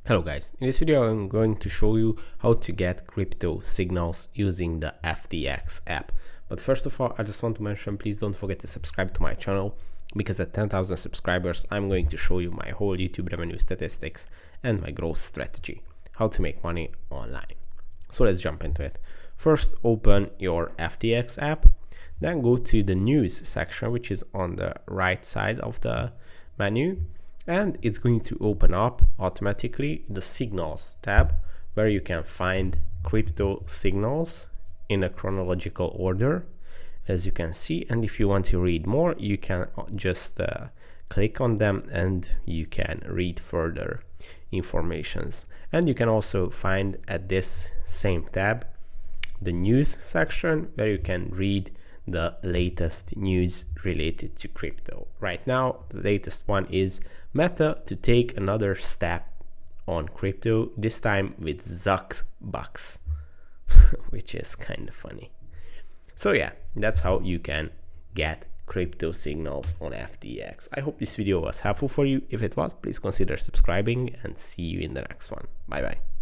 Hello guys, in this video I'm going to show you how to get crypto signals using the FTX app. But first of all, I just want to mention, please don't forget to subscribe to my channel, because at 10,000 subscribers I'm going to show you my whole YouTube revenue statistics and my growth strategy, how to make money online. So let's jump into it. First, open your FTX app, then go to the news section, which is on the right side of the menu. And it's going to open up automatically the signals tab, where you can find crypto signals in a chronological order, as you can see. And if you want to read more, you can just click on them and you can read further informations. And you can also find at this same tab the news section, where you can read the latest news related to crypto. Right now, the latest one is Meta to take another step on crypto, this time with Zuck bucks, which is kind of funny. So yeah, that's how you can get crypto signals on FTX. I hope this video was helpful for you. If it was, please consider subscribing and see you in the next one. Bye bye.